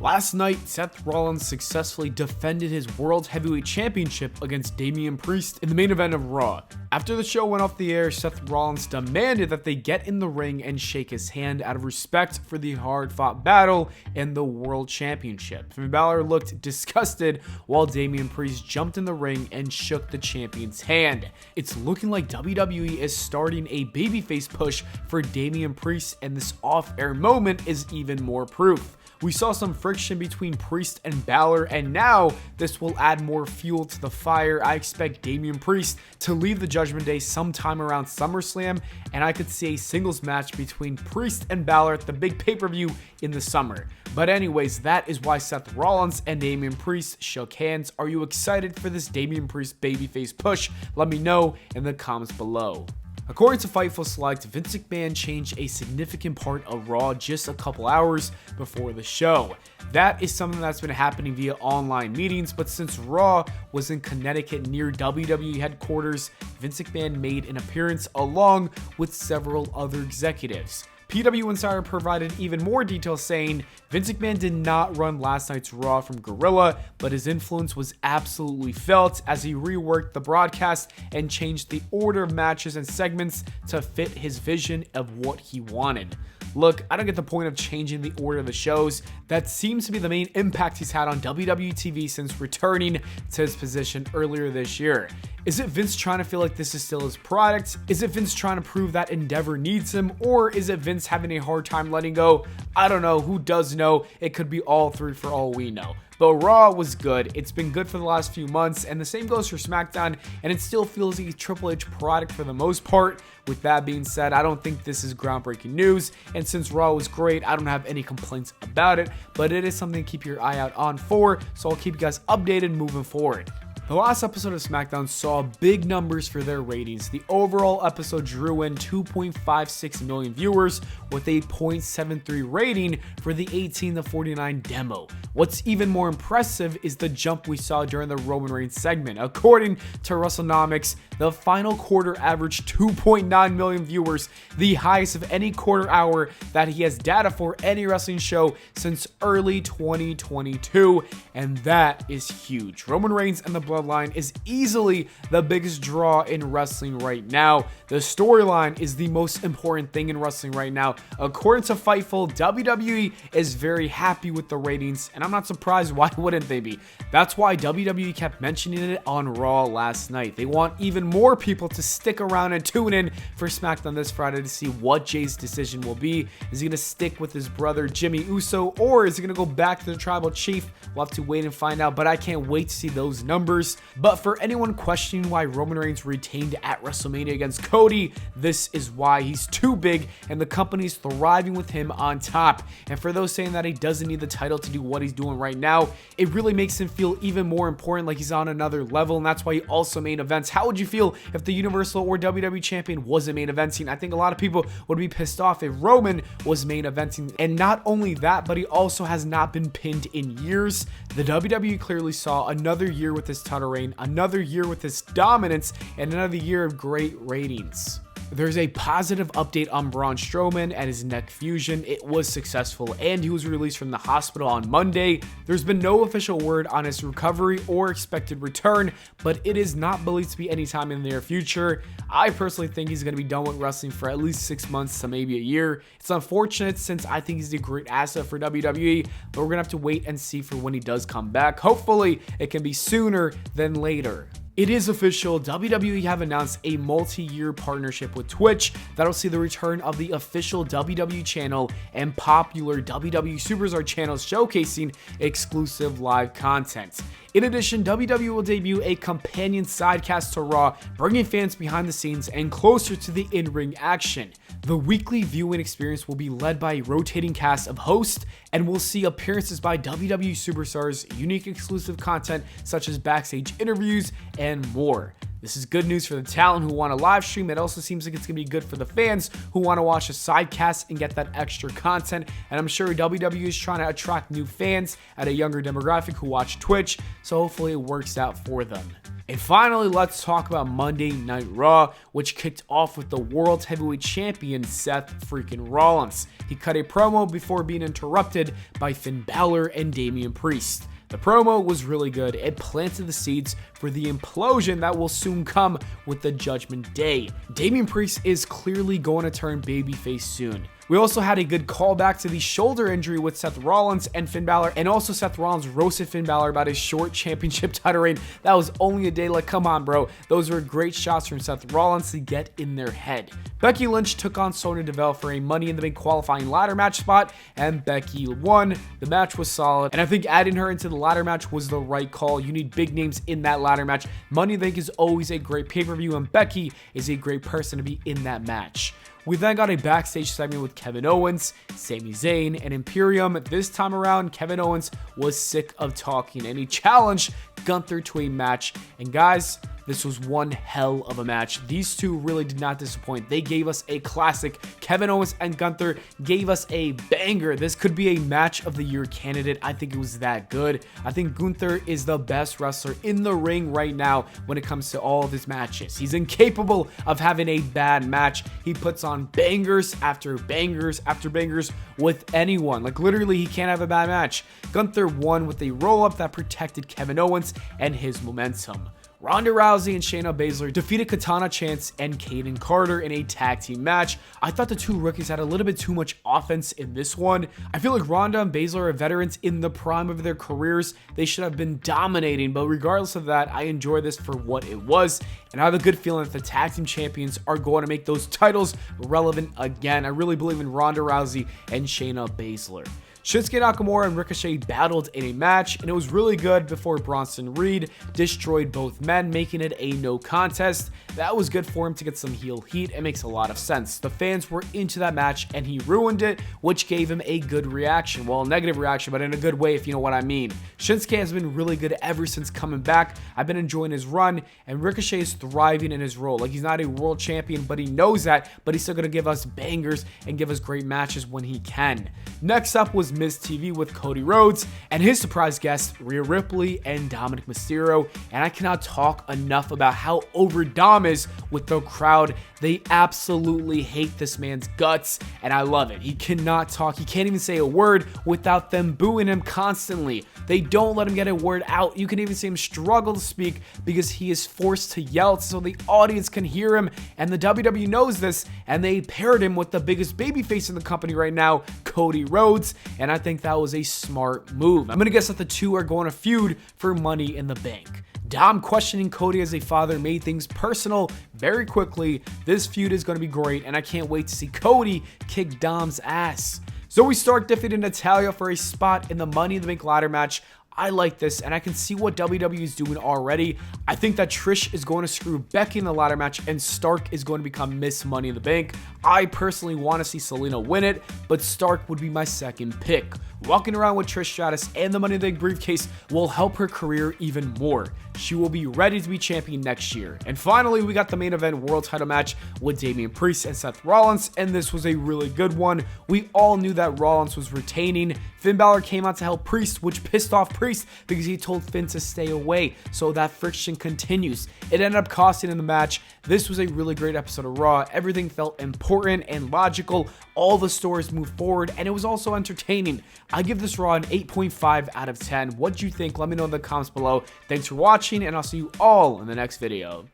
Last night, Seth Rollins successfully defended his World Heavyweight Championship against Damian Priest in the main event of Raw. After the show went off the air, Seth Rollins demanded that they get in the ring and shake his hand out of respect for the hard-fought battle and the World Championship. Finn Balor looked disgusted while Damien Priest jumped in the ring and shook the champion's hand. It's looking like WWE is starting a babyface push for Damien Priest, and this off-air moment is even more proof. We saw some friction between Priest and Balor, and now this will add more fuel to the fire. I expect Damien Priest to leave the Judgment Day sometime around SummerSlam, and I could see a singles match between Priest and Balor at the big pay-per-view in the summer. But anyways, that is why Seth Rollins and Damien Priest shook hands. Are you excited for this Damien Priest babyface push? Let me know in the comments below. According to Fightful Select, Vince McMahon changed a significant part of Raw just a couple hours before the show. That is something that's been happening via online meetings, but since Raw was in Connecticut near WWE headquarters, Vince McMahon made an appearance along with several other executives. PW Insider provided even more details, saying Vince McMahon did not run last night's Raw from Gorilla, but his influence was absolutely felt as he reworked the broadcast and changed the order of matches and segments to fit his vision of what he wanted. Look, I don't get the point of changing the order of the shows. That seems to be the main impact he's had on WWE TV since returning to his position earlier this year. Is it Vince trying to feel like this is still his product? Is it Vince trying to prove that Endeavor needs him? Or is it Vince having a hard time letting go? I don't know. Who does know? It could be all three for all we know. But Raw was good. It's been good for the last few months, and the same goes for SmackDown, and it still feels like a Triple H product for the most part. With that being said, I don't think this is groundbreaking news, and since Raw was great, I don't have any complaints about it, but it is something to keep your eye out on for, so I'll keep you guys updated moving forward. The last episode of SmackDown saw big numbers for their ratings. The overall episode drew in 2.56 million viewers with a 0.73 rating for the 18 to 49 demo. What's even more impressive is the jump we saw during the Roman Reigns segment. According to WrestleNomics, the final quarter averaged 2.9 million viewers, the highest of any quarter hour that he has data for any wrestling show since early 2022, and that is huge. Roman Reigns and the Bloodline is easily the biggest draw in wrestling right now. The storyline is the most important thing in wrestling right now. According to Fightful, WWE is very happy with the ratings, and I'm not surprised. Why wouldn't they be? That's why WWE kept mentioning it on Raw last night. They want even more people to stick around and tune in for SmackDown this Friday to see what Jay's decision will be. Is he going to stick with his brother Jimmy Uso, or is he going to go back to the Tribal Chief? We'll have to wait and find out, but I can't wait to see those numbers. But for anyone questioning why Roman Reigns retained at WrestleMania against Cody, this is why. He's too big, and the company's thriving with him on top. And for those saying that he doesn't need the title to do what he's doing right now, it really makes him feel even more important, like he's on another level, and that's why he also main events. How would you feel if the Universal or WWE Champion wasn't main eventing? I think a lot of people would be pissed off if Roman was main eventing. And not only that, but he also has not been pinned in years. The WWE clearly saw another year with his title reign, another year with his dominance, and another year of great ratings. There's a positive update on Braun Strowman and his neck fusion. It was successful, and he was released from the hospital on Monday. There's been no official word on his recovery or expected return, but it is not believed to be anytime in the near future. I personally think he's going to be done with wrestling for at least 6 months to maybe a year. It's unfortunate since I think he's a great asset for WWE, but we're going to have to wait and see for when he does come back. Hopefully, it can be sooner than later. It is official. WWE have announced a multi-year partnership with Twitch that'll see the return of the official WWE channel and popular WWE Superstar channels showcasing exclusive live content. In addition, WWE will debut a companion sidecast to Raw, bringing fans behind the scenes and closer to the in-ring action. The weekly viewing experience will be led by a rotating cast of hosts, and we'll see appearances by WWE superstars, unique exclusive content such as backstage interviews, and more. This is good news for the talent who want to live stream. It also seems like it's going to be good for the fans who want to watch a sidecast and get that extra content. And I'm sure WWE is trying to attract new fans at a younger demographic who watch Twitch, so hopefully it works out for them. And finally, let's talk about Monday Night Raw, which kicked off with the World Heavyweight Champion Seth freaking Rollins. He cut a promo before being interrupted by Finn Balor and Damian Priest. The promo was really good. It planted the seeds for the implosion that will soon come with the Judgment Day. Damien Priest is clearly going to turn babyface soon. We also had a good callback to the shoulder injury with Seth Rollins and Finn Balor, and also Seth Rollins roasted Finn Balor about his short championship title reign. That was only a day. Like, come on, bro. Those were great shots from Seth Rollins to get in their head. Becky Lynch took on Sonya Deville for a Money in the Bank qualifying ladder match spot, and Becky won. The match was solid, and I think adding her into the ladder match was the right call. You need big names in that ladder match. Money in the Bank is always a great pay-per-view, and Becky is a great person to be in that match. We then got a backstage segment with Kevin Owens, Sami Zayn, and Imperium. This time around, Kevin Owens was sick of talking, and he challenged Gunther to a match. And guys, this was one hell of a match. These two really did not disappoint. They gave us a classic. Kevin Owens and Gunther gave us a banger. This could be a match of the year candidate. I think it was that good. I think Gunther is the best wrestler in the ring right now when it comes to all of his matches. He's incapable of having a bad match. He puts on bangers after bangers after bangers with anyone. Like, literally, he can't have a bad match. Gunther won with a roll-up that protected Kevin Owens and his momentum. Ronda Rousey and Shayna Baszler defeated Katana Chance and Kaden Carter in a tag team match. I thought the two rookies had a little bit too much offense in this one. I feel like Ronda and Baszler are veterans in the prime of their careers. They should have been dominating, but regardless of that, I enjoy this for what it was, and I have a good feeling that the tag team champions are going to make those titles relevant again. I really believe in Ronda Rousey and Shayna Baszler. Shinsuke Nakamura and Ricochet battled in a match, and it was really good before Bronson Reed destroyed both men, making it a no contest. That was good for him to get some heel heat. It makes a lot of sense. The fans were into that match, and he ruined it, which gave him a good reaction. Well, a negative reaction, but in a good way, if you know what I mean. Shinsuke has been really good ever since coming back. I've been enjoying his run, and Ricochet is thriving in his role. Like, he's not a world champion, but he knows that, but he's still going to give us bangers and give us great matches when he can. Next up was Miz TV with Cody Rhodes and his surprise guests Rhea Ripley and Dominic Mysterio, and I cannot talk enough about how over Dom is with the crowd. They absolutely hate this man's guts, and I love it. He cannot talk. He can't even say a word without them booing him constantly. They don't let him get a word out. You can even see him struggle to speak because he is forced to yell so the audience can hear him, and the WWE knows this, and they paired him with the biggest babyface in the company right now, Cody Rhodes, and I think that was a smart move. I'm going to guess that the two are going to feud for Money in the Bank. Dom questioning Cody as a father made things personal very quickly. This feud is going to be great, and I can't wait to see Cody kick Dom's ass. Zoe Stark defeated Natalya for a spot in the Money in the Bank ladder match. I like this, and I can see what WWE is doing already. I think that Trish is going to screw Becky in the ladder match, and Stark is going to become Miss Money in the Bank. I personally want to see Selena win it, but Stark would be my second pick. Walking around with Trish Stratus and the Money in the Bank briefcase will help her career even more. She will be ready to be champion next year. And finally, we got the main event world title match with Damian Priest and Seth Rollins, and this was a really good one. We all knew that Rollins was retaining. Finn Balor came out to help Priest, which pissed off Priest because he told Finn to stay away, so that friction continues. It ended up costing in the match. This was a really great episode of Raw. Everything felt important and logical. All the stories moved forward, and it was also entertaining. I give this Raw an 8.5 out of 10. What do you think? Let me know in the comments below. Thanks for watching, and I'll see you all in the next video.